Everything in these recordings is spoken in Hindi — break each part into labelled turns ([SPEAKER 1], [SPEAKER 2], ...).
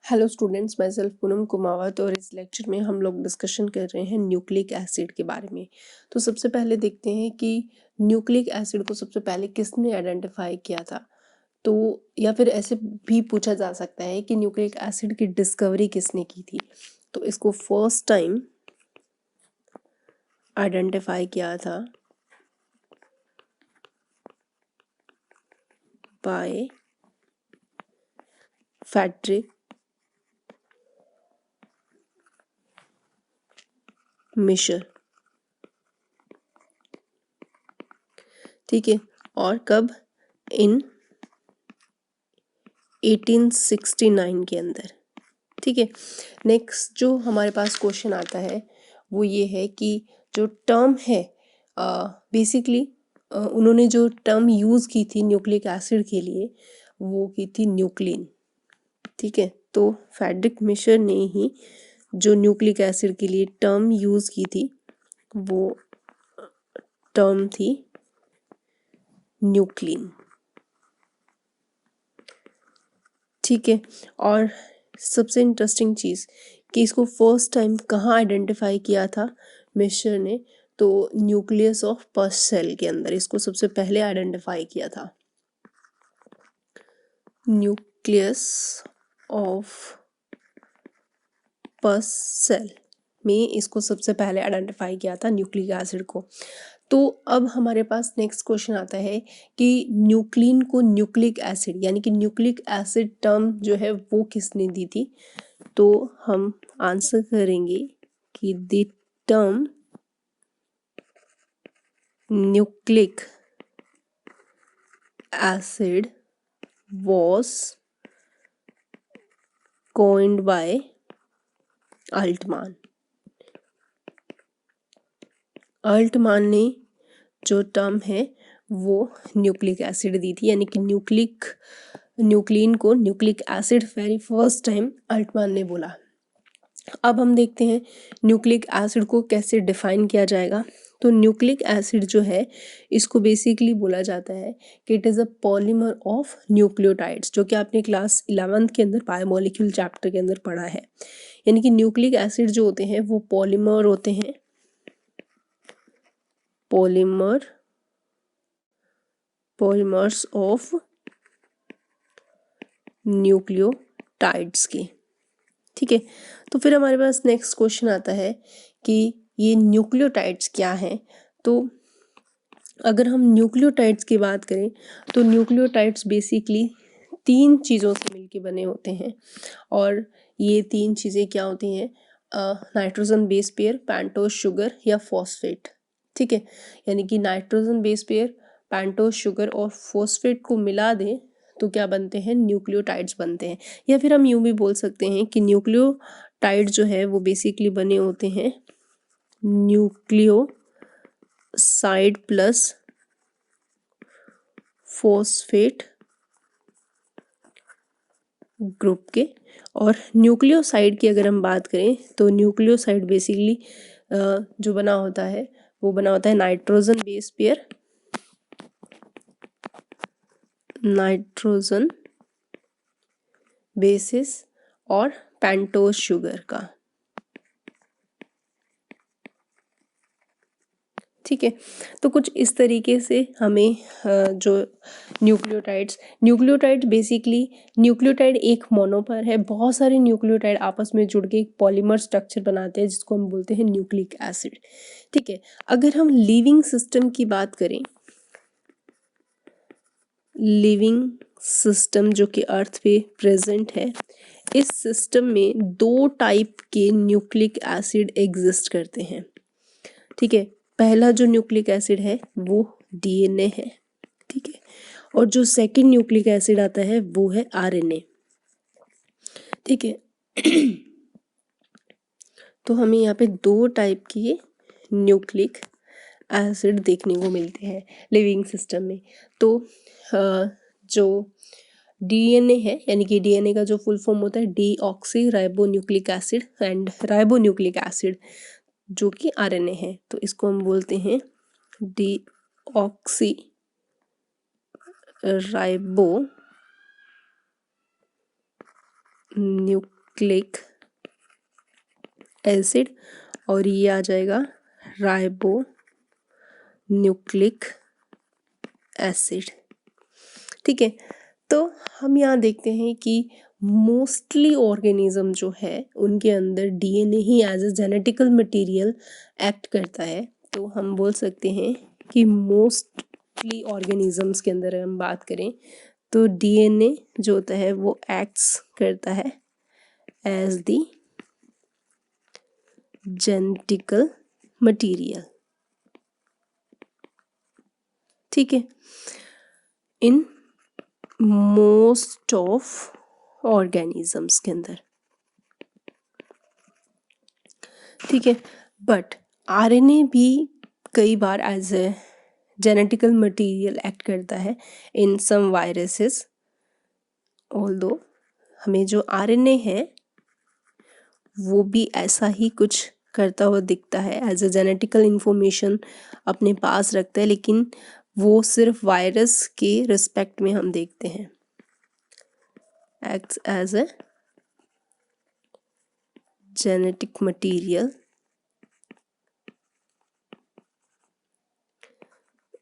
[SPEAKER 1] हेलो स्टूडेंट्स, मैं सेल्फ पूनम कुमावत और इस लेक्चर में हम लोग डिस्कशन कर रहे हैं न्यूक्लिक एसिड के बारे में। तो सबसे पहले देखते हैं कि न्यूक्लिक एसिड को सबसे पहले किसने आइडेंटिफाई किया था। तो या फिर ऐसे भी पूछा जा सकता है कि न्यूक्लिक एसिड की डिस्कवरी किसने की थी। तो इसको फर्स्ट टाइम आइडेंटिफाई किया था बाय फ्रेडरिक मिशर। ठीक है, और कब? इन 1869 के अंदर। ठीक है, नेक्स्ट जो हमारे पास क्वेश्चन आता है वो ये है कि जो टर्म है बेसिकली उन्होंने जो टर्म यूज़ की थी न्यूक्लिक एसिड के लिए वो की थी न्यूक्लिन। ठीक है, तो फ्रेडरिक मिशर ने ही जो न्यूक्लिक एसिड के लिए टर्म यूज़ की थी वो टर्म थी न्यूक्लिन। ठीक है, और सबसे इंटरेस्टिंग चीज़ कि इसको फर्स्ट टाइम कहाँ आइडेंटिफाई किया था मिशर ने, तो न्यूक्लियस ऑफ पस सेल के अंदर इसको सबसे पहले आइडेंटिफाई किया था। न्यूक्लियस ऑफ पस सेल में इसको सबसे पहले आइडेंटिफाई किया था न्यूक्लिक एसिड को। तो अब हमारे पास नेक्स्ट क्वेश्चन आता है कि न्यूक्लिन को न्यूक्लिक एसिड यानी कि न्यूक्लिक एसिड टर्म जो है वो किसने दी थी। तो हम आंसर करेंगे कि the term nucleic acid was coined by Altmann. Altmann ने जो टर्म है वो न्यूक्लिक एसिड दी थी, यानी कि न्यूक्लिन को nucleic acid very first time Altmann ने बोला। अब हम देखते हैं न्यूक्लिक एसिड को कैसे डिफाइन किया जाएगा। तो न्यूक्लिक एसिड जो है इसको बेसिकली बोला जाता है कि it is a polymer of nucleotides, जो कि आपने क्लास 11th के अंदर बायोमोलिक्यूल चैप्टर के अंदर पढ़ा है। यानी कि न्यूक्लिक एसिड जो होते हैं वो पॉलीमर होते हैं, पॉलीमर्स ऑफ न्यूक्लियोटाइड्स के। ठीक है, तो फिर हमारे पास नेक्स्ट क्वेश्चन आता है कि ये न्यूक्लियोटाइड्स क्या हैं। तो अगर हम न्यूक्लियोटाइड्स की बात करें तो न्यूक्लियोटाइड्स बेसिकली 3 चीज़ों से मिलके बने होते हैं, और ये 3 चीज़ें क्या होती हैं? Nitrogen base pair, pentose sugar या फॉस्फेट। ठीक है, यानी कि nitrogen base pair, pentose sugar और फॉस्फेट को मिला दें तो क्या बनते हैं? न्यूक्लियोटाइड्स बनते हैं। या फिर हम यूँ भी बोल सकते हैं कि न्यूक्लियोटाइड जो है वो बेसिकली बने होते हैं न्यूक्लियोसाइड प्लस फॉस्फेट ग्रुप के। और न्यूक्लियोसाइड की अगर हम बात करें तो न्यूक्लियोसाइड बेसिकली जो बना होता है वो बना होता है nitrogen base pair, nitrogen bases और पेंटोज शुगर का। ठीक है, तो कुछ इस तरीके से हमें जो न्यूक्लियोटाइड बेसिकली न्यूक्लियोटाइड एक मोनोमर है, बहुत सारे न्यूक्लियोटाइड आपस में जुड़ के एक पॉलीमर स्ट्रक्चर बनाते हैं जिसको हम बोलते हैं न्यूक्लिक एसिड। ठीक है, अगर हम लिविंग सिस्टम की बात करें, लिविंग सिस्टम जो कि अर्थ पे प्रेजेंट है, इस सिस्टम में 2 टाइप के न्यूक्लिक एसिड एग्जिस्ट करते हैं। ठीक है, पहला जो न्यूक्लिक एसिड है वो डीएनए है। ठीक है, और जो सेकंड न्यूक्लिक एसिड आता है वो है आरएनए। ठीक है, तो हमें यहाँ पे 2 टाइप के न्यूक्लिक एसिड देखने को मिलते हैं लिविंग सिस्टम में। तो जो डीएनए है, यानी कि डीएनए का जो फुल फॉर्म होता है deoxy ribo nucleic acid and ribo nucleic acid जो कि आरएनए है, तो इसको हम बोलते हैं deoxy ribo nucleic nucleic acid और ये आ जाएगा राइबो न्यूक्लिक एसिड। ठीक है, तो हम यहाँ देखते हैं कि मोस्टली ऑर्गेनिज्म जो है उनके अंदर डीएनए ही as a genetical material act करता है। तो हम बोल सकते हैं कि मोस्टली ऑर्गेनिजम्स के अंदर हम बात करें तो डीएनए जो होता है वो एक्ट्स करता है एज द जेनेटिकल मटेरियल। ठीक है, इन मोस्ट ऑफ ऑर्गेनिजम्स के अंदर। ठीक है, बट आरएनए भी कई बार as a genetical material act करता है इन सम वायरसेस। ऑल्दो हमें जो आरएनए है वो भी ऐसा ही कुछ करता हुआ दिखता है, एज ए जेनेटिकल इंफॉर्मेशन अपने पास रखता है, लेकिन वो सिर्फ वायरस के रिस्पेक्ट में हम देखते हैं, acts as a genetic material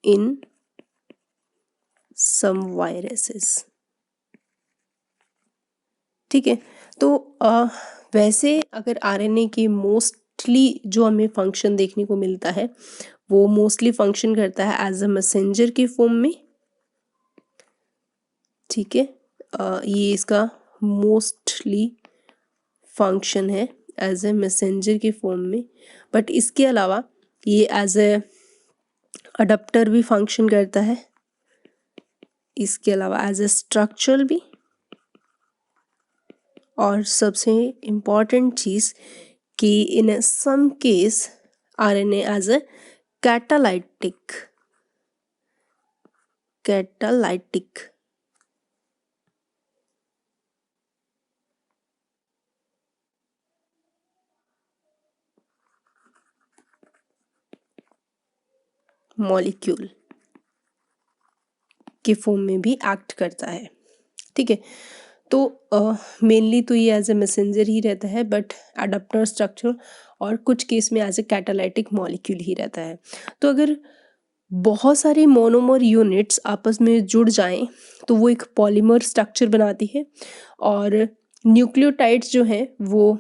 [SPEAKER 1] in some viruses. ठीक है, तो वैसे अगर आरएनए के मोस्टली जो हमें फंक्शन देखने को मिलता है वो मोस्टली फंक्शन करता है एज अ मैसेंजर के फॉर्म में। ठीक है, ये इसका मोस्टली फंक्शन है एज ए मैसेंजर के फॉर्म में, बट इसके अलावा ये एज ए अडप्टर भी फंक्शन करता है, इसके अलावा एज ए स्ट्रक्चरल भी, और सबसे इम्पॉर्टेंट चीज़ कि in some case RNA as a catalytic molecule के फॉर्म में भी एक्ट करता है। ठीक है, तो मेनली तो ये एज ए मैसेंजर ही रहता है, बट एडाप्टर स्ट्रक्चर और कुछ केस में एज ए कैटालाइटिक मॉलिक्यूल ही रहता है। तो अगर बहुत सारी मोनोमर यूनिट्स आपस में जुड़ जाएं तो वो एक पॉलीमर स्ट्रक्चर बनाती है, और न्यूक्लियोटाइड्स जो हैं वो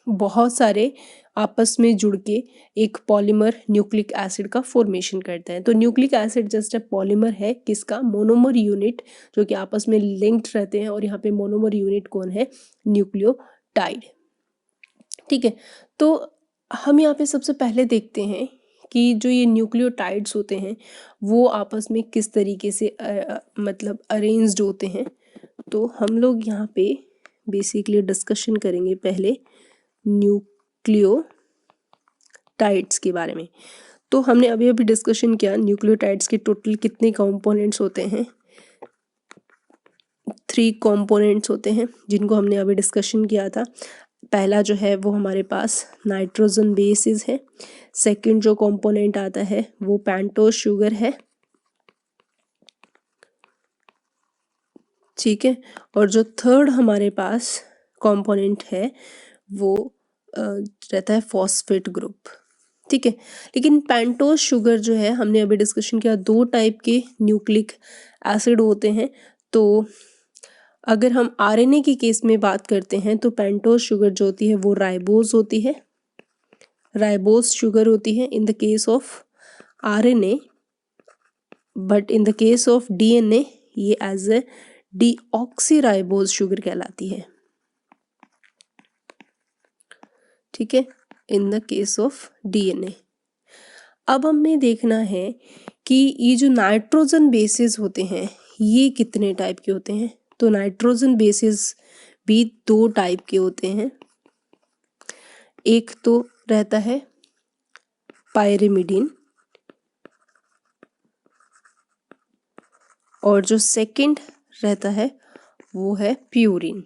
[SPEAKER 1] बहुत सारे आपस में जुड़ के एक पॉलीमर न्यूक्लिक एसिड का फॉर्मेशन करता है। तो nucleic acid just a polymer है किसका, मोनोमर यूनिट जो कि आपस में लिंक्ड रहते हैं, और यहाँ पे मोनोमर यूनिट कौन है, न्यूक्लियोटाइड। ठीक है, तो हम यहाँ पे सबसे पहले देखते हैं कि जो ये न्यूक्लियोटाइड्स होते हैं वो आपस में किस तरीके से मतलब अरेंज्ड होते हैं। तो हम लोग यहाँ पे बेसिकली डिस्कशन करेंगे पहले न्यूक्लियोटाइड्स के बारे में। तो हमने अभी अभी डिस्कशन किया न्यूक्लियोटाइड्स के टोटल कितने कंपोनेंट्स होते हैं, 3 कंपोनेंट्स होते हैं जिनको हमने अभी डिस्कशन किया था। पहला जो है वो हमारे पास नाइट्रोजन बेसिस है, सेकंड जो कंपोनेंट आता है वो पेंटोज शुगर है। ठीक है, और जो थर्ड हमारे पास कंपोनेंट है वो रहता है फॉस्फेट ग्रुप। ठीक है, लेकिन पेंटोज शुगर जो है हमने अभी डिस्कशन किया 2 टाइप के न्यूक्लिक एसिड होते हैं। तो अगर हम आरएनए के केस में बात करते हैं तो पेंटोज शुगर जो होती है वो राइबोज होती है, राइबोज शुगर होती है in the case of RNA, but in the case of DNA ये एज ए डीऑक्सीराइबोज शुगर कहलाती है। ठीक है, in the case of DNA. अब हमें देखना है कि ये जो नाइट्रोजन बेसिस होते हैं ये कितने टाइप के होते हैं। तो नाइट्रोजन बेसिस भी 2 टाइप के होते हैं, एक तो रहता है पायरिमिडीन और जो सेकंड रहता है वो है प्यूरिन।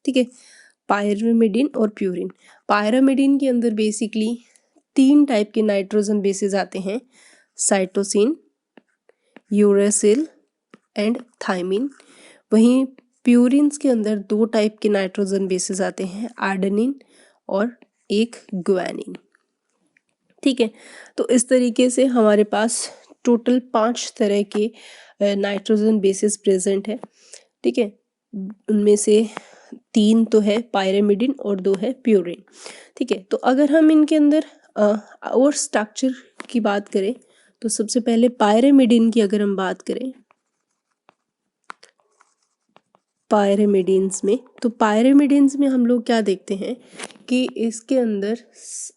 [SPEAKER 1] ठीक है, पायरिमिडीन और प्यूरिन। पायरिमिडीन के अंदर बेसिकली 3 टाइप के नाइट्रोजन बेसिस आते हैं, साइटोसिन, यूरेसिल एंड थाइमिन। वहीं प्यूरिन्स के अंदर दो टाइप के नाइट्रोजन बेसेस आते हैं, एडेनिन और एक ग्वानिन। ठीक है, तो इस तरीके से हमारे पास टोटल 5 तरह के नाइट्रोजन बेसेस प्रेजेंट है। ठीक है, उनमें से 3 तो है पायरेमिडिन और 2 है प्यूरिन। ठीक है, तो अगर हम इनके अंदर और स्ट्रक्चर की बात करें तो सबसे पहले पायरेमिडिन की अगर हम बात करें, पायरेमिडिन्स में, तो पायरेमिडिन्स में हम लोग क्या देखते हैं कि इसके अंदर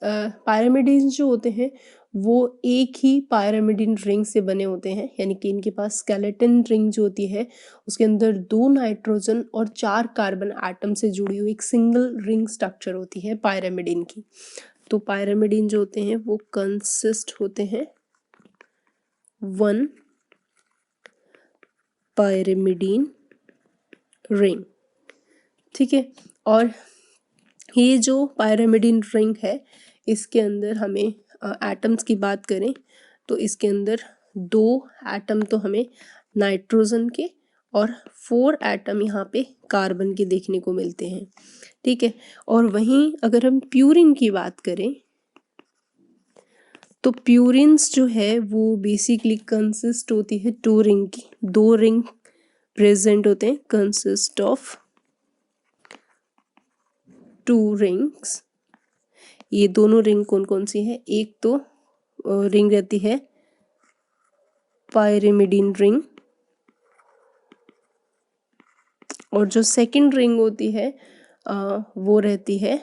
[SPEAKER 1] पायरेमिडिन्स जो होते हैं वो एक ही पायरेमिडिन रिंग से बने होते हैं, यानी कि इनके पास स्केलेटन रिंग जो होती है उसके अंदर 2 नाइट्रोजन और 4 कार्बन एटम से जुड़ी हुई एक सिंगल रिंग स्ट्रक्चर होती है पायरेमिडिन की। तो पायरेमिडिन जो होते हैं वो कंसिस्ट होते हैं 1 पायरेमिडिन रिंग। ठीक है, और ये जो पायरेमिडिन रिंग है इसके अंदर हमें एटम्स की बात करें तो इसके अंदर 2 एटम तो हमें नाइट्रोजन के और 4 एटम यहाँ पे कार्बन के देखने को मिलते हैं। ठीक है, और वहीं अगर हम प्यूरिन की बात करें तो प्यूरिन्स जो है वो बेसिकली कंसिस्ट होती है 2 रिंग की, 2 रिंग प्रेजेंट होते हैं, कंसिस्ट ऑफ 2 रिंग्स। ये दोनों रिंग कौन कौन सी है, एक तो रिंग रहती है पायरेमिडिन रिंग और जो सेकंड रिंग होती है वो रहती है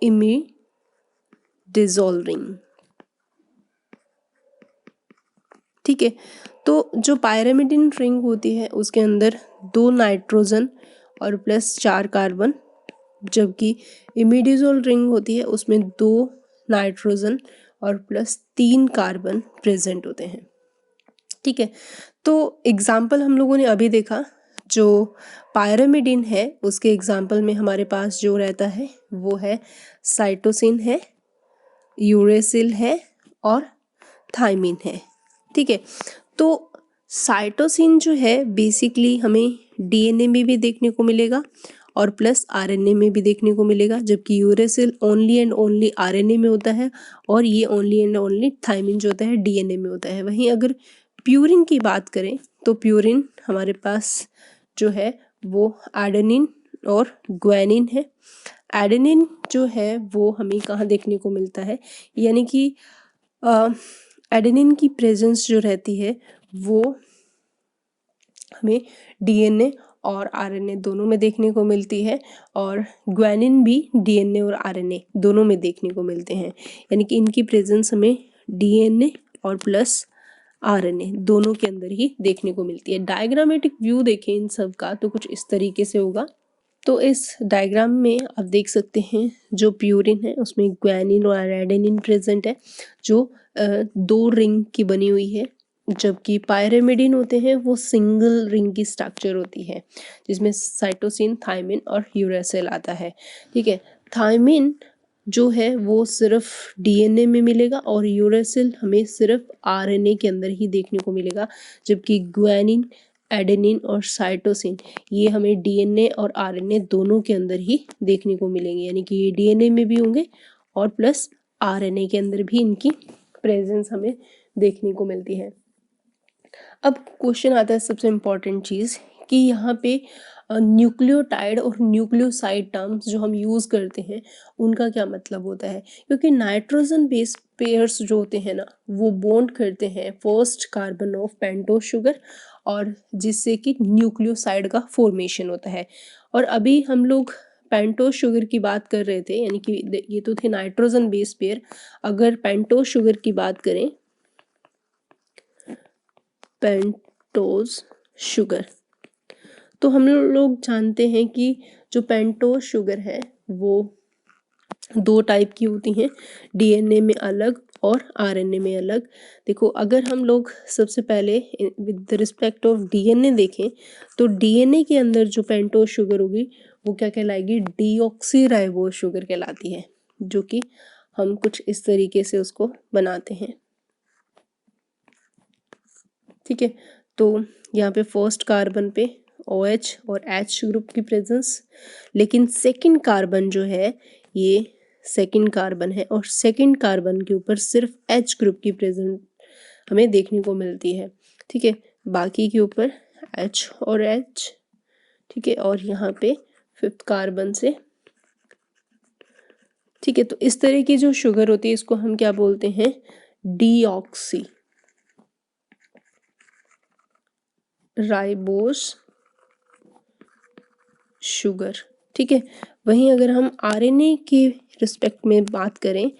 [SPEAKER 1] इमिडिजोल रिंग। ठीक है, तो जो पायरेमिडिन रिंग होती है उसके अंदर 2 नाइट्रोजन और प्लस 4 कार्बन, जबकि इमिडिजोल रिंग होती है उसमें 2 नाइट्रोजन और प्लस 3 कार्बन प्रेजेंट होते हैं। ठीक है, तो एग्जाम्पल हम लोगों ने अभी देखा, जो पायरेमिडिन है उसके एग्जाम्पल में हमारे पास जो रहता है वो है साइटोसिन है, यूरेसिल है और थाइमिन है। ठीक है, तो साइटोसिन जो है बेसिकली हमें डीएनए में भी देखने को मिलेगा और प्लस आरएनए में भी देखने को मिलेगा, जबकि uracil only and only RNA में होता है और ये ओनली एंड ओनली थाइमिन जो होता है डीएनए में होता है। वहीं अगर प्यूरिन की बात करें तो प्यूरिन हमारे पास जो है वो एडेनिन और ग्वानिन है। एडेनिन जो है वो हमें कहाँ देखने को मिलता है, यानी कि एडेनिन की प्रेजेंस जो रहती है वो हमें डीएनए और आरएनए दोनों में देखने को मिलती है और ग्वानिन भी डीएनए और आरएनए दोनों में देखने को मिलते हैं, यानी कि इनकी प्रेजेंस हमें डीएनए और प्लस आरएनए दोनों के अंदर ही देखने को मिलती है। डायग्रामेटिक व्यू देखें इन सब का तो कुछ इस तरीके से होगा। तो इस डायग्राम में आप देख सकते हैं जो प्यूरिन है उसमें ग्वानिन और एडेनिन प्रेजेंट है जो 2 रिंग की बनी हुई है, जबकि पायरेमिडिन होते हैं वो सिंगल रिंग की स्ट्रक्चर होती है जिसमें साइटोसिन, थाइमिन और यूरेसिल आता है। ठीक है, थाइमिन जो है वो सिर्फ डीएनए में मिलेगा और यूरेसिल हमें सिर्फ आरएनए के अंदर ही देखने को मिलेगा, जबकि ग्वानिन, एडेनिन और साइटोसिन ये हमें डीएनए और आरएनए दोनों के अंदर ही देखने को मिलेंगे, यानी कि ये डीएनए में भी होंगे और प्लस आरएनए के अंदर भी इनकी प्रेजेंस हमें देखने को मिलती है। अब क्वेश्चन आता है सबसे इम्पॉर्टेंट चीज़ कि यहाँ पे न्यूक्लियोटाइड और न्यूक्लियोसाइड टर्म्स जो हम यूज़ करते हैं उनका क्या मतलब होता है, क्योंकि नाइट्रोजन बेस पेयर्स जो होते हैं ना वो बॉन्ड करते हैं first carbon of pentose sugar और जिससे कि न्यूक्लियोसाइड का फॉर्मेशन होता है। और अभी हम लोग पेंटोस शुगर की बात कर रहे थे, यानी कि ये तो थे नाइट्रोजन बेस पेयर। अगर पेंटोस शुगर की बात करें, पेंटोस शुगर, तो हम लोग जानते हैं कि जो पेंटोस शुगर है वो 2 टाइप की होती हैं, डीएनए में अलग और आरएनए में अलग। देखो, अगर हम लोग सबसे पहले विद रिस्पेक्ट ऑफ डीएनए देखें तो डीएनए के अंदर जो पेंटोस शुगर होगी वो क्या कहलाएगी, डीऑक्सीराइबोस शुगर कहलाती है, जो कि हम कुछ इस तरीके से उसको बनाते हैं। ठीक है, तो यहाँ पे फर्स्ट कार्बन पे OH और H ग्रुप की प्रेजेंस, लेकिन सेकंड कार्बन जो है ये सेकंड कार्बन है और सेकंड कार्बन के ऊपर सिर्फ H ग्रुप की प्रेजेंस हमें देखने को मिलती है। ठीक है, बाकी के ऊपर H और H। ठीक है, और यहाँ पे फिफ्थ कार्बन से। ठीक है, तो इस तरह की जो शुगर होती है इसको हम क्या बोलते हैं, डीऑक्सी राइबोस शुगर। ठीक है, वहीं अगर हम आरएनए के रिस्पेक्ट में बात करें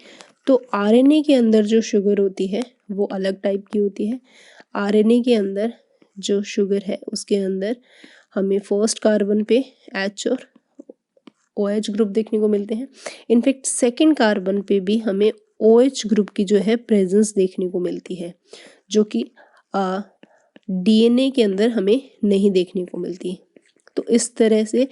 [SPEAKER 1] तो आरएनए के अंदर जो शुगर होती है वो अलग टाइप की होती है। आरएनए के अंदर जो शुगर है उसके अंदर हमें फर्स्ट कार्बन पे H और OH ग्रुप देखने को मिलते हैं। इनफैक्ट सेकंड कार्बन पे भी हमें OH ग्रुप की जो है प्रेजेंस देखने को मिलती है, जो कि डीएनए के अंदर हमें नहीं देखने को मिलती। तो इस तरह से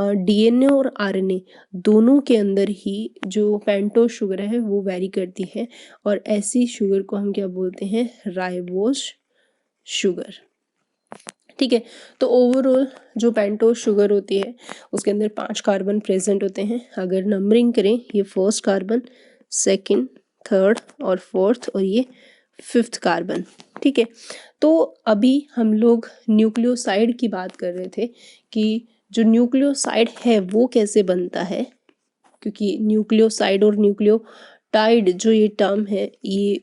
[SPEAKER 1] डीएनए और आरएनए दोनों के अंदर ही जो पेंटोज शुगर है वो वेरी करती है, और ऐसी शुगर को हम क्या बोलते हैं, राइबोस शुगर। ठीक है, तो ओवरऑल जो पेंटोज शुगर होती है उसके अंदर 5 कार्बन प्रेजेंट होते हैं। अगर नंबरिंग करें, ये फर्स्ट कार्बन, सेकंड, थर्ड और फोर्थ, और ये फिफ्थ कार्बन। ठीक है, तो अभी हम लोग न्यूक्लियोसाइड की बात कर रहे थे कि जो न्यूक्लियोसाइड है वो कैसे बनता है, क्योंकि न्यूक्लियोसाइड और न्यूक्लियोटाइड जो ये टर्म है ये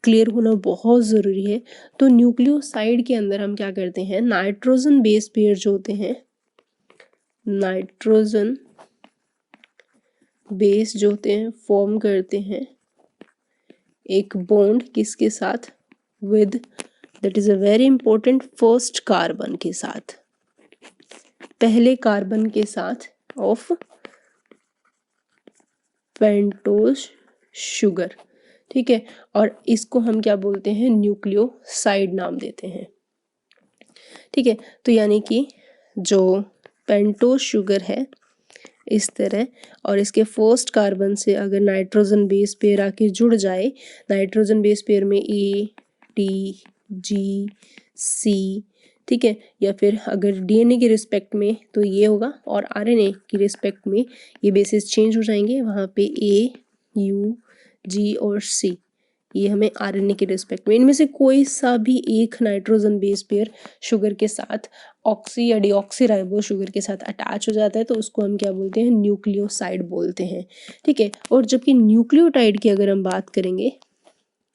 [SPEAKER 1] क्लियर होना बहुत ज़रूरी है। तो न्यूक्लियोसाइड के अंदर हम क्या करते हैं, नाइट्रोजन बेस पेयर जो होते हैं, नाइट्रोजन बेस जो होते हैं फॉर्म करते हैं एक बॉन्ड किसके साथ, with, that is a very important, first carbon के साथ, पहले कार्बन के साथ ऑफ पेंटोज शुगर। ठीक है, और इसको हम क्या बोलते हैं, न्यूक्लियोसाइड नाम देते हैं। ठीक है, तो यानी कि जो पेंटोज शुगर है इस तरह, और इसके फर्स्ट कार्बन से अगर नाइट्रोजन बेस पेयर आके जुड़ जाए, नाइट्रोजन बेस पेयर में A, T, G, C, ठीक है, या फिर अगर डीएनए के रिस्पेक्ट में तो ये होगा, और आरएनए की रिस्पेक्ट में ये बेसिस चेंज हो जाएंगे, वहाँ पे A, U, G और C, ये हमें आरएनए के रिस्पेक्ट में इनमें से कोई सा भी एक नाइट्रोजन बेस पेयर शुगर के साथ ऑक्सी या डीऑक्सी राइबोस शुगर के साथ अटैच हो जाता है तो उसको हम क्या बोलते हैं, न्यूक्लियोसाइड बोलते हैं। ठीक है, और जबकि न्यूक्लियोटाइड की अगर हम बात करेंगे,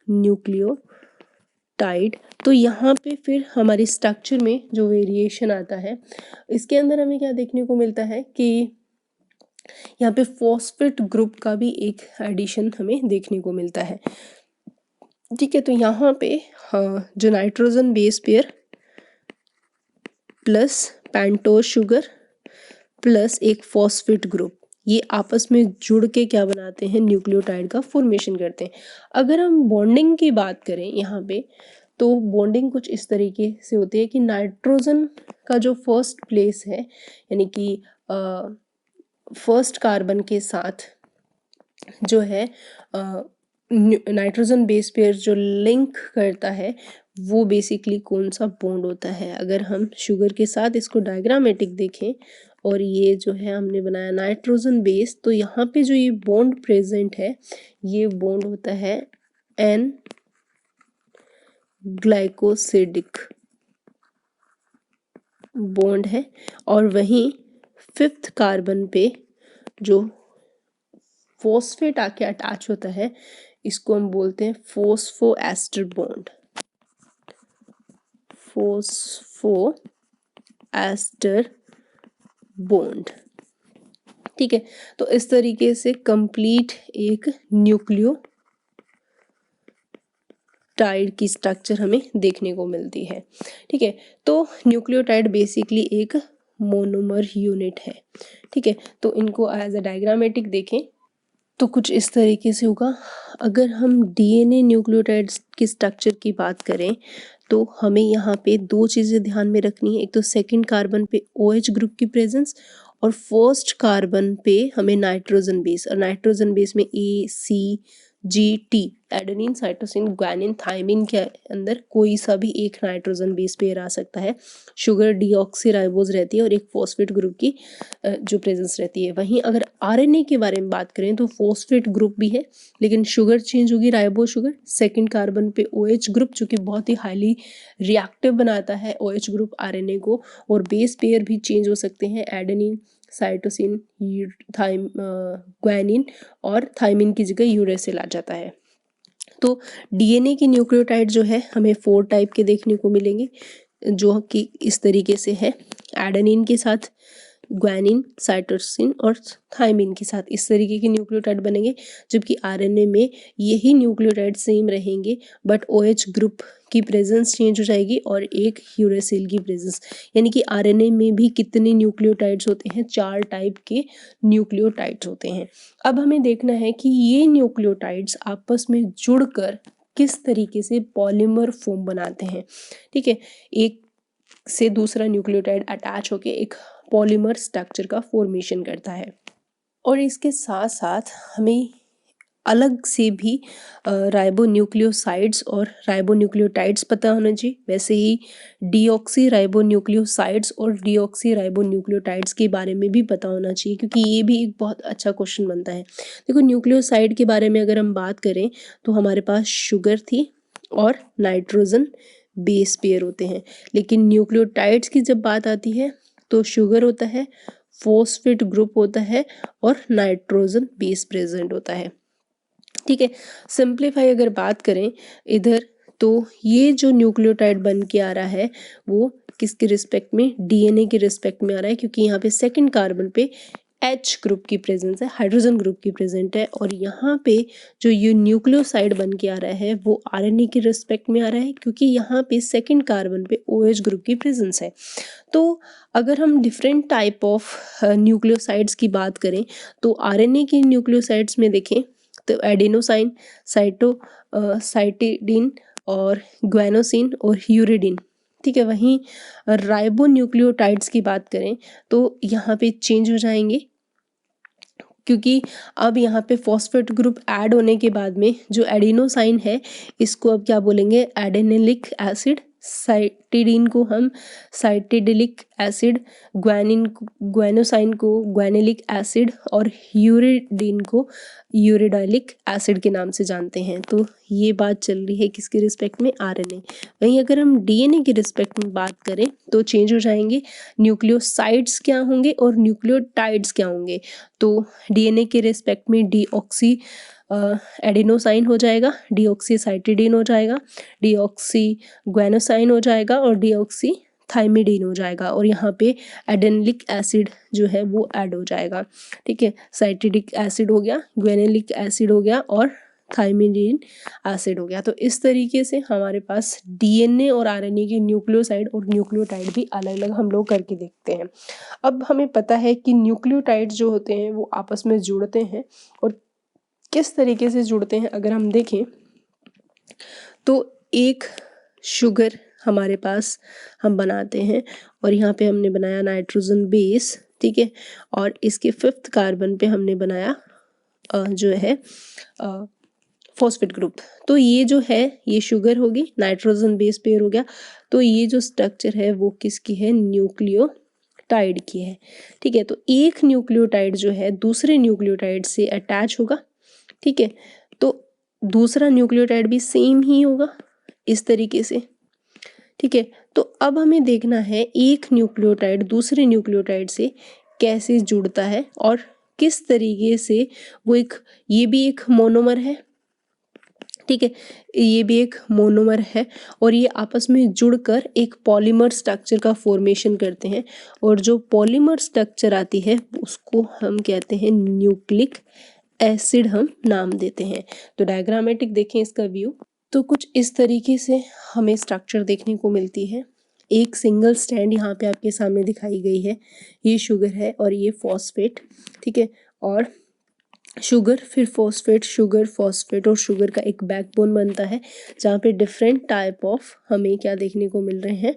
[SPEAKER 1] न्यूक्लियोटाइड, तो यहाँ पे फिर हमारी स्ट्रक्चर में जो वेरिएशन आता है, इसके अंदर हमें क्या देखने को मिलता है कि यहाँ पे फॉस्फेट ग्रुप का भी एक एडिशन हमें देखने को मिलता है। ठीक है, तो यहाँ पे हाँ, जो nitrogen base pair plus pentose sugar plus एक फॉस्फेट ग्रुप, ये आपस में जुड़ के क्या बनाते हैं, न्यूक्लियोटाइड का फॉर्मेशन करते हैं। अगर हम बॉन्डिंग की बात करें यहाँ पे, तो बॉन्डिंग कुछ इस तरीके से होती है कि नाइट्रोजन का जो फर्स्ट प्लेस है, यानी कि फर्स्ट कार्बन के साथ जो है नाइट्रोजन बेस पेयर जो लिंक करता है वो बेसिकली कौन सा बॉन्ड होता है। अगर हम शुगर के साथ इसको डायग्रामेटिक देखें, और ये जो है हमने बनाया नाइट्रोजन बेस, तो यहाँ पे जो ये बॉन्ड प्रेजेंट है ये बॉन्ड होता है एन ग्लाइकोसिडिक बॉन्ड है, और वहीं फिफ्थ कार्बन पे जो फॉस्फेट आके अटैच होता है इसको हम बोलते हैं फोस्फोएस्टर बॉन्ड, फोस्फोएस्टर बॉन्ड। ठीक है, तो इस तरीके से कंप्लीट एक न्यूक्लियोटाइड की स्ट्रक्चर हमें देखने को मिलती है। ठीक है, तो न्यूक्लियोटाइड बेसिकली एक मोनोमर यूनिट है। ठीक है, तो इनको एज अ डायग्रामेटिक देखें तो कुछ इस तरीके से होगा। अगर हम डीएनए न्यूक्लियोटाइड्स की स्ट्रक्चर की बात करें तो हमें यहाँ पे दो चीज़ें ध्यान में रखनी है, एक तो सेकंड कार्बन पे OH ग्रुप की प्रेजेंस, और फर्स्ट कार्बन पे हमें नाइट्रोजन बेस, और नाइट्रोजन बेस में A, C, GT, adenine, cytosine, guanine, thymine के अंदर कोई सा भी एक नाइट्रोजन बेस पेयर आ सकता है। शुगर डीऑक्सीराइबोज रहती है और एक फॉस्फेट ग्रुप की जो प्रेजेंस रहती है। वहीं अगर RNA के बारे में बात करें तो फॉस्फेट ग्रुप भी है, लेकिन शुगर चेंज होगी राइबो शुगर, सेकंड कार्बन पे OH ग्रुप जो कि बहुत ही हाईली रिएक्टिव बनाता है OH ग्रुप RNA को, और बेस पेयर भी चेंज हो सकते हैं, एडेनिन, साइटोसिन, ग्वानिन और थायमिन की जगह यूरेसिल आ जाता है। तो DNA के न्यूक्लियोटाइड जो है हमें 4 टाइप के देखने को मिलेंगे, जो कि इस तरीके से है, एडेनिन के साथ, ग्वानिन, साइटोसिन और थायमिन के साथ इस तरीके के न्यूक्लियोटाइड बनेंगे, जबकि RNA में यही न्यूक्लियोटाइड सेम रहेंगे बट OH ग्रुप की प्रेजेंस चेंज हो जाएगी और एक यूरेसिल की प्रेजेंस, यानी कि RNA में भी कितने न्यूक्लियोटाइड्स होते हैं, 4 टाइप के न्यूक्लियोटाइड्स होते हैं। अब हमें देखना है कि ये न्यूक्लियोटाइड्स आपस में जुड़कर किस तरीके से पॉलीमर फॉर्म बनाते हैं। ठीक है, एक से दूसरा न्यूक्लियोटाइड अटैच होकर एक पॉलीमर स्ट्रक्चर का फॉर्मेशन करता है। और इसके साथ साथ हमें अलग से भी राइबोन्यूक्लियोसाइड्स और राइबोन्यूक्लियोटाइड्स पता होना चाहिए। वैसे ही डीऑक्सी राइबोन्यूक्लियोसाइड्स और डीऑक्सी राइबोन्यूक्लियोटाइड्स के बारे में भी पता होना चाहिए, क्योंकि ये भी एक बहुत अच्छा क्वेश्चन बनता है। देखो, न्यूक्लियोसाइड के बारे में अगर हम बात करें तो हमारे पास शुगर थी और नाइट्रोजन बेस पेयर होते हैं, लेकिन न्यूक्लियोटाइड्स की जब बात आती है तो शुगर होता है, फॉस्फेट ग्रुप होता है और नाइट्रोजन बेस प्रेजेंट होता है। ठीक है, सिंप्लीफाई अगर बात करें इधर, तो ये जो न्यूक्लियोटाइड बन के आ रहा है वो किसके रिस्पेक्ट में, DNA के रिस्पेक्ट में आ रहा है, क्योंकि यहाँ पे सेकंड कार्बन पे H ग्रुप की प्रेजेंस है, हाइड्रोजन ग्रुप की प्रेजेंट है, और यहाँ पे जो ये न्यूक्लियोसाइड बन के आ रहा है वो RNA के रिस्पेक्ट में आ रहा है, क्योंकि यहाँ पे सेकंड कार्बन पे OH ग्रुप की प्रेजेंस है। तो अगर हम डिफरेंट टाइप ऑफ न्यूक्लियोसाइड्स की बात करें तो RNA के न्यूक्लियोसाइड्स में देखें तो एडेनोसाइन, साइटिडीन और ग्वानोसिन और यूरिडिन। ठीक है, वहीं राइबोन्यूक्लियोटाइड्स की बात करें तो यहाँ पे चेंज हो जाएंगे, क्योंकि अब यहाँ पे फॉस्फेट ग्रुप ऐड होने के बाद में जो एडिनोसाइन है इसको अब क्या बोलेंगे, एडेनिलिक एसिड, साइटिडीन को हम साइटिडिलिक एसिड, ग्वानोसाइन को ग्वानिलिक एसिड और यूरिडीन को यूरिडाइलिक एसिड के नाम से जानते हैं। तो ये बात चल रही है किसके रिस्पेक्ट में, RNA। वहीं अगर हम DNA के रिस्पेक्ट में बात करें तो चेंज हो जाएंगे, न्यूक्लियोसाइड्स क्या होंगे और न्यूक्लियोटाइड्स क्या होंगे। तो DNA के रिस्पेक्ट में डीऑक्सी एडेनोसाइन हो जाएगा, डीऑक्सी साइटिडीन हो जाएगा, डीऑक्सी ग्वानोसाइन हो जाएगा और डीऑक्सी थाइमिडीन हो जाएगा, और यहाँ पे एडेनिलिक एसिड जो है वो ऐड हो जाएगा। ठीक है, साइटिडिक एसिड हो गया, ग्वानिलिक एसिड हो गया और थाइमिडीन एसिड हो गया। तो इस तरीके से हमारे पास DNA और RNA के न्यूक्लियोसाइड और न्यूक्लियोटाइड भी अलग अलग हम लोग करके देखते हैं। अब हमें पता है कि न्यूक्लियोटाइड जो होते हैं वो आपस में जुड़ते हैं, और किस तरीके से जुड़ते हैं अगर हम देखें तो एक शुगर हमारे पास हम बनाते हैं, और यहाँ पे हमने बनाया नाइट्रोजन बेस। ठीक है, और इसके 5th कार्बन पे हमने बनाया जो है फॉस्फेट ग्रुप। तो ये जो है ये शुगर होगी, नाइट्रोजन बेस पेयर हो गया। तो ये जो स्ट्रक्चर है वो किसकी है, न्यूक्लियोटाइड की है। ठीक है, तो एक न्यूक्लियोटाइड जो है दूसरे न्यूक्लियोटाइड से अटैच होगा। ठीक है, तो दूसरा न्यूक्लियोटाइड भी सेम ही होगा इस तरीके से। ठीक है, तो अब हमें देखना है एक न्यूक्लियोटाइड दूसरे न्यूक्लियोटाइड से कैसे जुड़ता है और किस तरीके से वो ये भी एक मोनोमर है। ठीक है, ये भी एक मोनोमर है और ये आपस में जुड़कर एक पॉलीमर स्ट्रक्चर का फॉर्मेशन करते हैं, और जो पॉलीमर स्ट्रक्चर आती है उसको हम कहते हैं न्यूक्लिक एसिड, हम नाम देते हैं। तो डायग्रामेटिक देखें इसका व्यू, तो कुछ इस तरीके से हमें स्ट्रक्चर देखने को मिलती है। एक सिंगल स्टैंड यहाँ पे आपके सामने दिखाई गई है, ये शुगर है और ये फॉस्फेट। ठीक है, और शुगर, फिर फॉस्फेट, शुगर, फॉस्फेट और शुगर का एक बैकबोन बनता है, जहाँ पे डिफरेंट टाइप ऑफ हमें क्या देखने को मिल रहे हैं,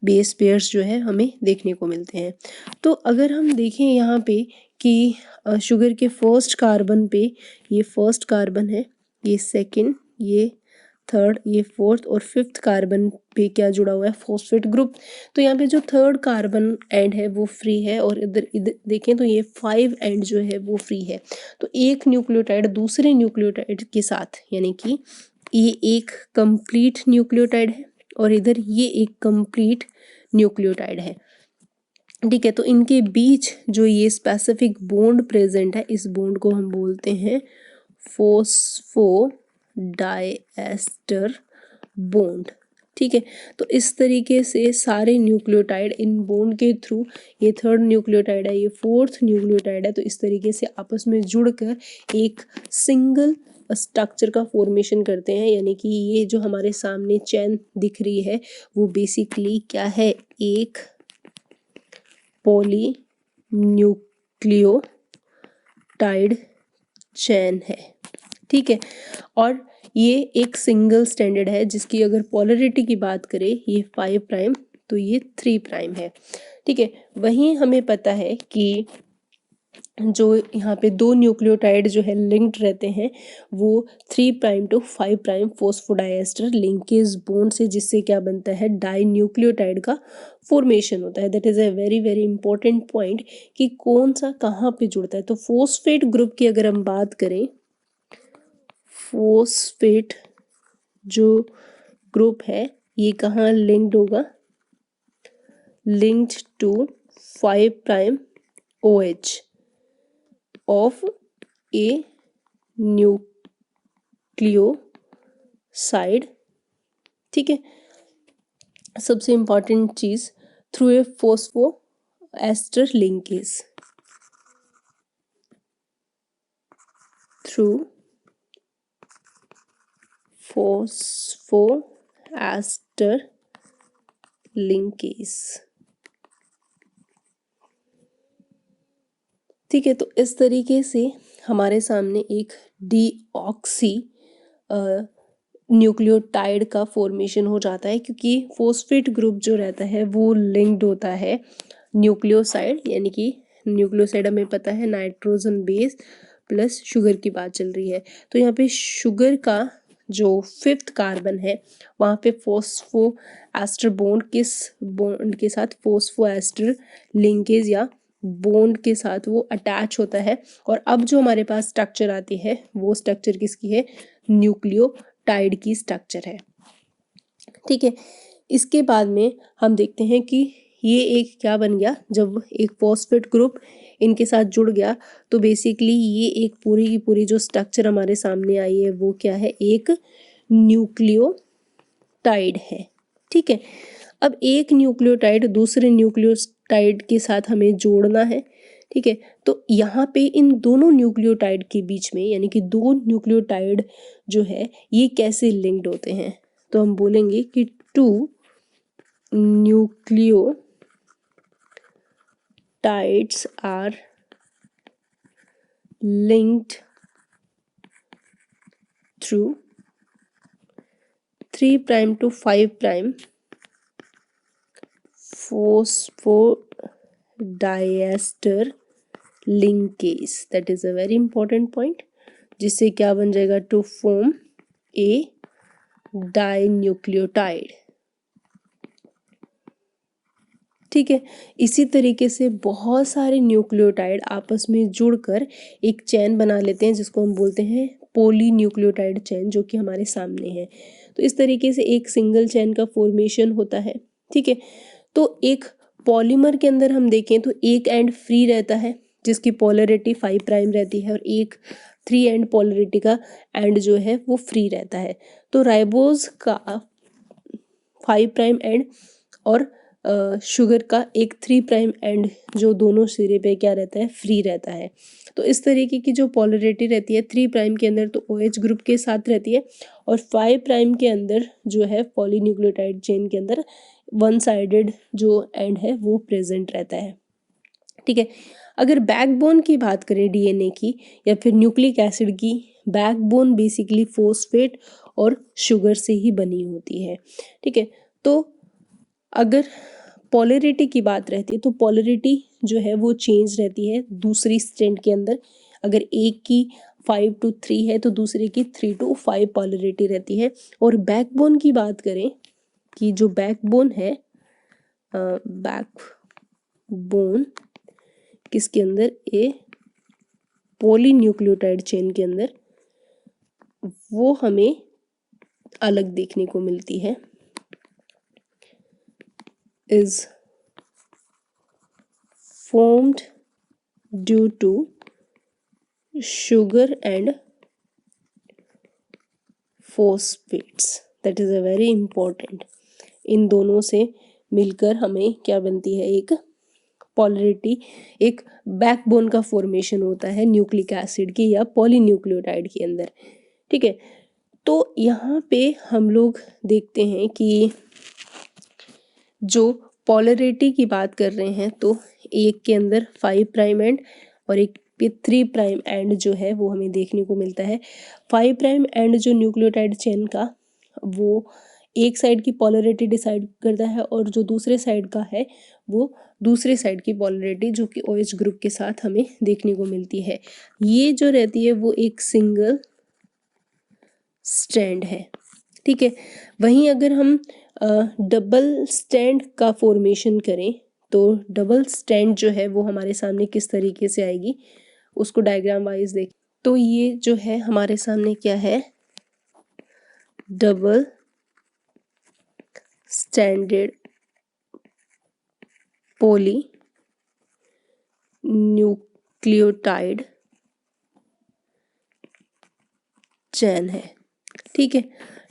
[SPEAKER 1] बेस पेयर्स जो है हमें देखने को मिलते हैं। तो अगर हम देखें यहाँ पे कि शुगर के फर्स्ट कार्बन पे ये फर्स्ट कार्बन है, ये सेकंड, ये थर्ड, ये फोर्थ और फिफ्थ कार्बन पे क्या जुड़ा हुआ है, फॉस्फेट ग्रुप। तो यहाँ पे जो थर्ड कार्बन एंड है वो फ्री है और इधर इधर देखें तो ये 5 एंड जो है वो फ्री है। तो एक न्यूक्लियोटाइड दूसरे न्यूक्लियोटाइड के साथ, यानी कि ये एक कंप्लीट न्यूक्लियोटाइड है और इधर ये एक कंप्लीट न्यूक्लियोटाइड है, ठीक है। तो इनके बीच जो ये स्पेसिफिक बॉन्ड प्रेजेंट है, इस बॉन्ड को हम बोलते हैं फॉस्फोडाइएस्टर बॉन्ड, ठीक है। तो इस तरीके से सारे न्यूक्लियोटाइड इन बॉन्ड के थ्रू, ये थर्ड न्यूक्लियोटाइड है, ये फोर्थ न्यूक्लियोटाइड है, तो इस तरीके से आपस में जुड़कर एक सिंगल स्ट्रक्चर का फॉर्मेशन करते हैं। यानी कि ये जो हमारे सामने चेन दिख रही है वो बेसिकली क्या है, एक पॉली न्यूक्लियोटाइड चेन है, ठीक है। और ये एक सिंगल स्टैंडर्ड है जिसकी अगर पोलरिटी की बात करें, ये 5 प्राइम तो ये 3 प्राइम है, ठीक है। वहीं हमें पता है कि जो यहाँ पे दो न्यूक्लियोटाइड जो है लिंक्ड रहते हैं वो 3 prime to 5 prime phosphodiester linkage bond से, जिससे क्या बनता है, डाई न्यूक्लियोटाइड का फॉर्मेशन होता है। That is a very very important point कि कौन सा कहाँ पे जुड़ता है। तो फॉस्फेट ग्रुप की अगर हम बात करें, फॉस्फेट जो ग्रुप है ये कहाँ लिंक्ड होगा, linked to 5 prime OH of a nucleoside, ठीक है। सबसे इंपॉर्टेंट चीज, through a phosphoester linkage, through phosphoester linkage, ठीक है। तो इस तरीके से हमारे सामने एक डीऑक्सी न्यूक्लियोटाइड का फॉर्मेशन हो जाता है, क्योंकि फॉस्फेट ग्रुप जो रहता है वो लिंक्ड होता है न्यूक्लियोसाइड, यानी कि न्यूक्लियोसाइड हमें पता है नाइट्रोजन बेस प्लस शुगर की बात चल रही है। तो यहाँ पे शुगर का जो फिफ्थ कार्बन है वहाँ पे फॉस्फोएस्टर बॉन्ड किस बॉन्ड के साथ, फॉस्फोएस्टर लिंकेज या बॉन्ड के साथ वो अटैच होता है। और अब जो हमारे पास स्ट्रक्चर आती है वो स्ट्रक्चर किसकी है, न्यूक्लियोटाइड की स्ट्रक्चर है, ठीक है। इसके बाद में हम देखते हैं कि ये एक क्या बन गया, जब एक फॉस्फेट ग्रुप इनके साथ जुड़ गया तो बेसिकली ये एक पूरी की पूरी जो स्ट्रक्चर हमारे सामने आई है वो क्या है, एक न्यूक्लियोटाइड है, ठीक है। अब एक न्यूक्लियोटाइड दूसरे न्यूक्लियोटाइड के साथ हमें जोड़ना है, ठीक है। तो यहाँ पे इन दोनों न्यूक्लियोटाइड के बीच में, यानी कि दो न्यूक्लियोटाइड जो है ये कैसे लिंक्ड होते हैं, तो हम बोलेंगे कि to nucleotides are linked through 3 prime to 5 prime phosphodiester linkage. That is a very important point, जिससे क्या बन जाएगा, to form a dinucleotide, ठीक है। इसी तरीके से बहुत सारे न्यूक्लियोटाइड आपस में जुड़कर एक चेन बना लेते हैं जिसको हम बोलते हैं पॉली न्यूक्लियोटाइड चेन, जो कि हमारे सामने है। तो इस तरीके से एक सिंगल चेन का फॉर्मेशन होता है, ठीक है। तो एक पॉलीमर के अंदर हम देखें तो एक एंड फ्री रहता है जिसकी पोलरिटी 5 प्राइम रहती है और एक 3 एंड पोलरिटी का एंड जो है वो फ्री रहता है। तो राइबोज का 5 प्राइम एंड और शुगर का एक 3 प्राइम एंड जो दोनों सिरे पे क्या रहता है, फ्री रहता है। तो इस तरीके की जो पोलरिटी रहती है 3 प्राइम के अंदर तो OH ग्रुप के साथ रहती है और 5 प्राइम के अंदर जो है पॉलीन्यूक्लियोटाइड चेन के अंदर वन साइडेड जो एंड है वो प्रेजेंट रहता है, ठीक है। अगर बैकबोन की बात करें DNA की या फिर न्यूक्लिक एसिड की, बैकबोन बेसिकली फॉस्फेट और शुगर से ही बनी होती है, ठीक है। तो अगर पोलरिटी की बात रहती है तो पोलरिटी जो है वो चेंज रहती है दूसरी स्ट्रैंड के अंदर। अगर एक की 5 to 3 है तो दूसरे की 3 to 5 पोलरिटी रहती है। और बैकबोन की बात करें कि जो बैकबोन है, बैकबोन किसके अंदर, ए पॉलीन्यूक्लियोटाइड चेन के अंदर, वो हमें अलग देखने को मिलती है, is formed due to sugar and phosphates, that is a very important। इन दोनों से मिलकर हमें क्या बनती है, एक पोलरिटी, एक बैकबोन का फॉर्मेशन होता है न्यूक्लिक एसिड की या पॉलीन्यूक्लियोटाइड के अंदर। ठीक है, तो यहाँ पे हम लोग देखते हैं कि जो पोलरिटी की बात कर रहे हैं तो एक के अंदर 5 प्राइम एंड और एक पे 3 प्राइम एंड जो है वो हमें देखने को मिलता है। 5 प्राइम एंड जो न्यूक्लियोटाइड चेन का, वो एक साइड की पोलरिटी डिसाइड करता है और जो दूसरे साइड का है वो दूसरे साइड की पोलरिटी जो कि OH ग्रुप के साथ हमें देखने को मिलती है। ये जो रहती है वो एक सिंगल स्ट्रैंड है। ठीक है, वहीं अगर हम डबल स्टैंड का फॉर्मेशन करें तो डबल स्टैंड जो है वो हमारे सामने किस तरीके से आएगी, उसको डायग्राम वाइज देख। तो ये जो है हमारे सामने क्या है, double standard poly nucleotide chain है। ठीक है,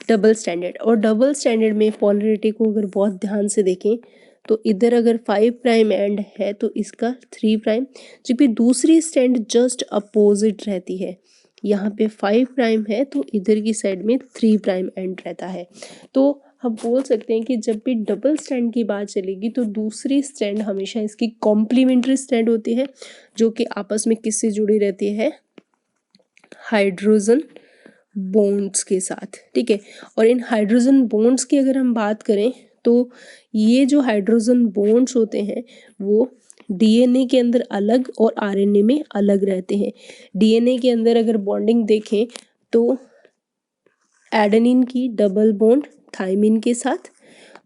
[SPEAKER 1] डबल स्टैंडर्ड, और डबल स्टैंडर्ड में पोलरिटी को अगर बहुत ध्यान से देखें तो इधर अगर 5 प्राइम एंड है तो इसका 3 प्राइम, जबकि दूसरी स्टैंड जस्ट अपोजिट रहती है। यहाँ पे 5 प्राइम है तो इधर की साइड में 3 प्राइम एंड रहता है। तो हम बोल सकते हैं कि जब भी डबल स्टैंड की बात चलेगी तो दूसरी स्टैंड हमेशा इसकी कॉम्प्लीमेंट्री स्टैंड होती है, जो कि आपस में किससे जुड़ी रहती है, हाइड्रोजन बॉन्ड्स के साथ। ठीक है, और इन हाइड्रोजन बॉन्ड्स की अगर हम बात करें तो ये जो हाइड्रोजन बॉन्ड्स होते हैं वो डीएनए के अंदर अलग और आरएनए में अलग रहते हैं। डीएनए के अंदर अगर बॉन्डिंग देखें तो एडेनिन की डबल बॉन्ड थाइमिन के साथ,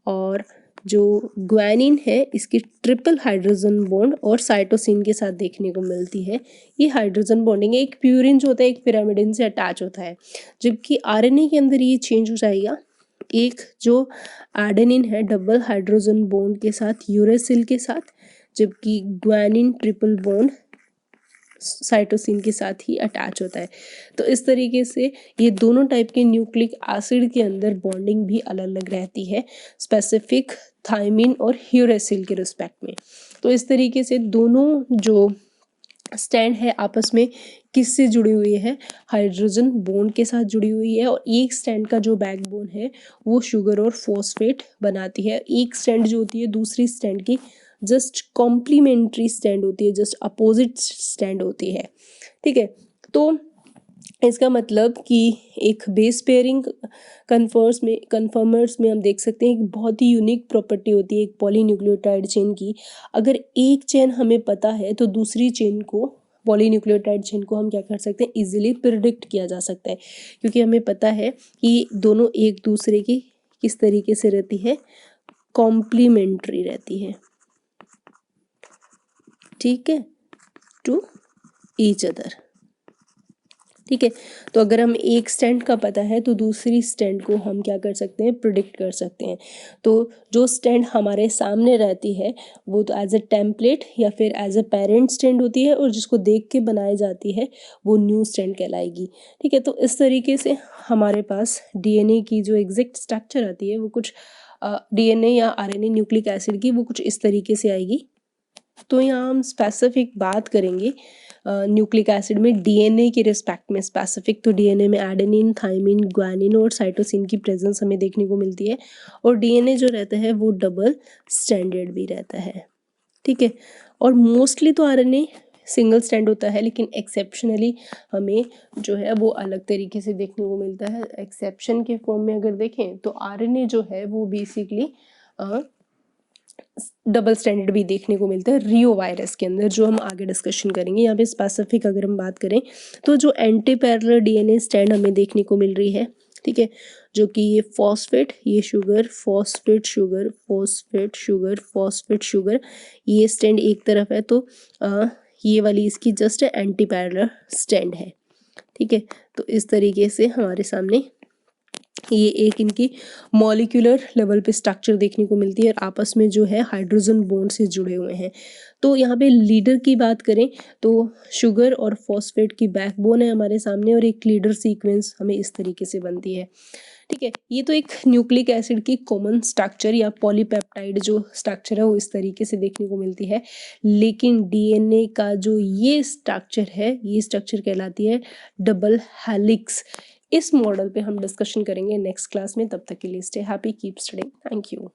[SPEAKER 1] और जो ग्वानिन है इसकी ट्रिपल हाइड्रोजन बॉन्ड और साइटोसिन के साथ देखने को मिलती है। ये हाइड्रोजन बॉन्डिंग एक प्यूरिन जो होता है एक पिरामिडिन से अटैच होता है, जबकि आरएनए के अंदर ये चेंज हो जाएगा। एक जो एडेनिन है डबल हाइड्रोजन बॉन्ड के साथ यूरेसिल के साथ, जबकि ग्वानिन ट्रिपल बॉन्ड साइटोसिन के साथ ही अटैच होता है। तो इस तरीके से ये दोनों टाइप के न्यूक्लिक एसिड के अंदर बॉन्डिंग भी अलग अलग रहती है, स्पेसिफिक थाइमिन और यूरेसिल के रिस्पेक्ट में। तो इस तरीके से दोनों जो स्टैंड है आपस में किससे जुड़ी हुई है, हाइड्रोजन बॉन्ड के साथ जुड़ी हुई है। और एक स्टैंड का जो बैकबोन है वो शुगर और फॉस्फेट बनाती है। एक स्टैंड जो होती है दूसरी स्टैंड की जस्ट कॉम्प्लीमेंट्री स्टैंड होती है, जस्ट अपोजिट स्टैंड होती है। ठीक है, तो इसका मतलब कि एक बेस पेयरिंग कन्फर्मर्स में हम देख सकते हैं कि बहुत ही यूनिक प्रॉपर्टी होती है एक पॉलीन्यूक्लियोटाइड चेन की। अगर एक चेन हमें पता है तो दूसरी चेन को, पॉलीन्यूक्लियोटाइड चेन को हम क्या कर सकते हैं, इजीली प्रिडिक्ट किया जा सकता है, क्योंकि हमें पता है कि दोनों एक दूसरे की किस तरीके से रहती है, कॉम्प्लीमेंट्री रहती है। ठीक है, टू ईच अदर। ठीक है, तो अगर हम एक स्टैंड का पता है तो दूसरी स्टैंड को हम क्या कर सकते हैं, प्रिडिक्ट कर सकते हैं। तो जो स्टैंड हमारे सामने रहती है वो तो एज अ टेम्पलेट या फिर एज अ पेरेंट स्टैंड होती है, और जिसको देख के बनाई जाती है वो न्यू स्टैंड कहलाएगी। ठीक है, तो इस तरीके से हमारे पास डीएनए की जो एग्जैक्ट स्ट्रक्चर आती है वो कुछ डीएनए या आरएनए न्यूक्लिक एसिड की वो कुछ इस तरीके से आएगी। तो यहाँ हम स्पेसिफिक बात करेंगे न्यूक्लिक एसिड में डीएनए के रिस्पेक्ट में। स्पेसिफिक तो डीएनए में एडेनिन, थाइमिन, ग्वानिन और साइटोसिन की प्रेजेंस हमें देखने को मिलती है, और डीएनए जो रहता है वो डबल स्टैंडर्ड भी रहता है। ठीक है, और मोस्टली तो आरएनए सिंगल स्टैंड होता है, लेकिन एक्सेप्शनली हमें जो है वो अलग तरीके से देखने को मिलता है। एक्सेप्शन के फॉर्म में अगर देखें तो आरएनए जो है वो बेसिकली डबल स्टैंडर्ड भी देखने को मिलता है रियो वायरस के अंदर, जो हम आगे डिस्कशन करेंगे। यहाँ पे स्पेसिफिक अगर हम बात करें तो जो एंटी पैरेलल डीएनए स्ट्रैंड हमें देखने को मिल रही है, ठीक है, जो कि ये फॉस्फेट, ये sugar, phosphate sugar, phosphate sugar, phosphate sugar, ये स्ट्रैंड एक तरफ है, तो ये वाली इसकी जस्ट एंटी पैरेलल स्ट्रैंड है, ठीक है। तो इस तरीके से हमारे सामने ये एक इनकी मॉलिक्यूलर लेवल पे स्ट्रक्चर देखने को मिलती है और आपस में जो है हाइड्रोजन बॉन्ड से जुड़े हुए हैं। तो यहाँ पे लीडर की बात करें तो शुगर और फॉस्फेट की बैकबोन है हमारे सामने, और एक लीडर सीक्वेंस हमें इस तरीके से बनती है, ठीक है। ये तो एक न्यूक्लिक एसिड की कॉमन स्ट्रक्चर या पॉलीपेप्टाइड जो स्ट्रक्चर है वो इस तरीके से देखने को मिलती है, लेकिन डीएनए का जो ये स्ट्रक्चर है, ये स्ट्रक्चर कहलाती है डबल हेलिक्स। इस मॉडल पे हम डिस्कशन करेंगे नेक्स्ट क्लास में। तब तक के लिए stay happy, keep studying, thank you.